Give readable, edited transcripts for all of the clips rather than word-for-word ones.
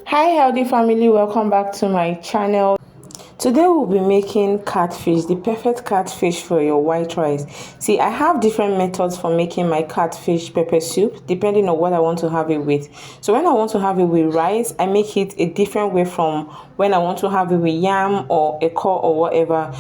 Hi healthy family, welcome back to my channel. Today we'll be making catfish, the perfect catfish for your white rice. See, I have different methods for making my catfish pepper soup depending on what I want to have it with. So when I want to have it with rice, I make it a different way from when I want to have it with yam or a core or whatever.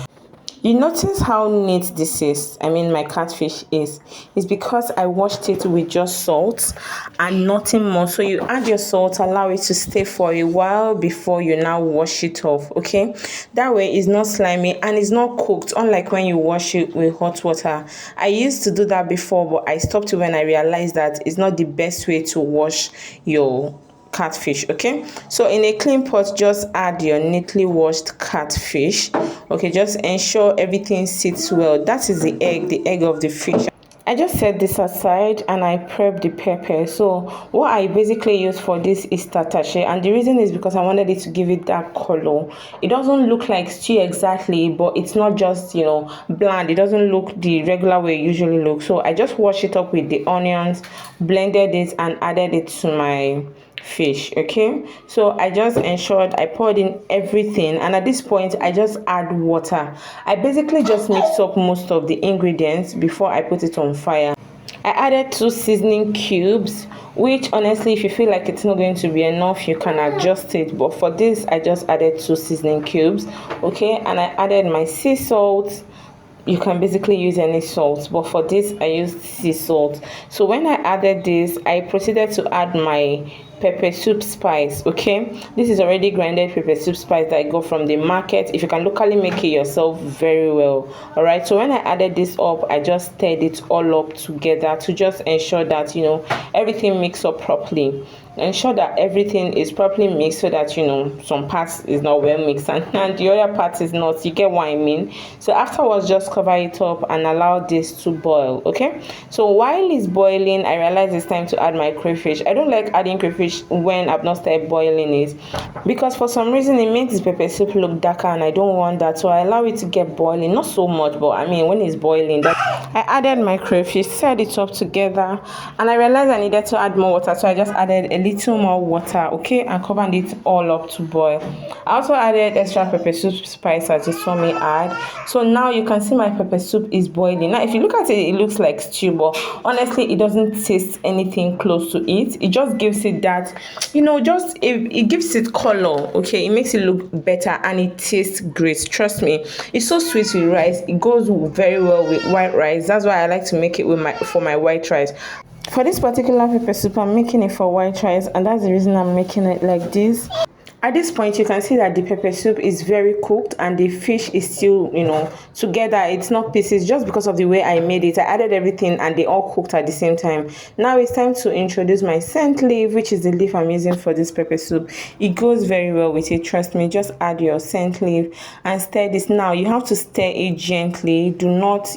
You notice how neat this is, my catfish is. It's because I washed it with just salt and nothing more. So you add your salt, allow it to stay for a while before you now wash it off, okay? That way it's not slimy and it's not cooked, unlike when you wash it with hot water. I used to do that before, but I stopped when I realized that it's not the best way to wash your catfish. Okay, so in a clean pot, just add your neatly washed catfish. Okay, just ensure everything sits well. That is the egg of the fish. I just set this aside and I prep the pepper. So what I basically use for this is tatache, and the reason is because I wanted it to give it that color. It doesn't look like stew exactly, but it's not just bland. It doesn't look the regular way it usually looks. So I just washed it up with the onions, blended it and added it to my fish. Okay, so I just ensured I poured in everything, and at this point I just add water. I basically just mix up most of the ingredients before I put it on fire. I added 2 seasoning cubes, which honestly, if you feel like it's not going to be enough, you can adjust it, but for this I just added 2 seasoning cubes. Okay, and I added my sea salt. You can basically use any salt, but for this I used sea salt. So when I added this, I proceeded to add my pepper soup spice. Okay, this is already grinded pepper soup spice that I got from the market. If you can locally make it yourself, very well. All right, so when I added this up, I just stirred it all up together to just ensure that everything mixed up properly. Ensure that everything is properly mixed so that some parts is not well mixed and the other part is not. You get what I mean? So afterwards, just cover it up and allow this to boil. Okay, so while it's boiling, I realize it's time to add my crayfish. I don't like adding crayfish when I've not started boiling it, because for some reason it makes the pepper soup look darker and I don't want that. So I allow it to get boiling, not so much, but when it's boiling, I added my crayfish, stirred it up together, and I realized I needed to add more water, so I just added a little more water. Okay, and covered it all up to boil. I also added extra pepper soup spice as you saw me add. So now you can see my pepper soup is boiling. Now if you look at it, it looks like stew, but honestly it doesn't taste anything close to it. It just gives it that it gives it color. Okay, it makes it look better and it tastes great. Trust me, it's so sweet with rice. It goes very well with white rice. That's why I like to make it for my white rice. For this particular pepper soup, I'm making it for white rice, and that's the reason I'm making it like this. At this point, you can see that the pepper soup is very cooked and the fish is still, together. It's not pieces just because of the way I made it. I added everything and they all cooked at the same time. Now it's time to introduce my scent leaf, which is the leaf I'm using for this pepper soup. It goes very well with it. Trust me, just add your scent leaf and stir this. Now you have to stir it gently. Do not,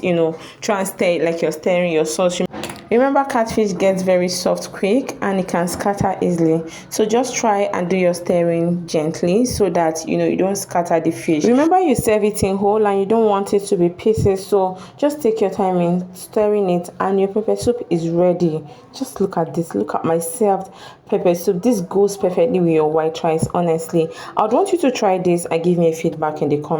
try and stir it like you're stirring your sauce. Remember, catfish gets very soft quick and it can scatter easily. So just try and do your stirring gently so that you don't scatter the fish. Remember, you serve it in whole and you don't want it to be pieces. So just take your time in stirring it and your pepper soup is ready. Just look at this. Look at my served pepper soup. This goes perfectly with your white rice, honestly. I would want you to try this and give me a feedback in the comments.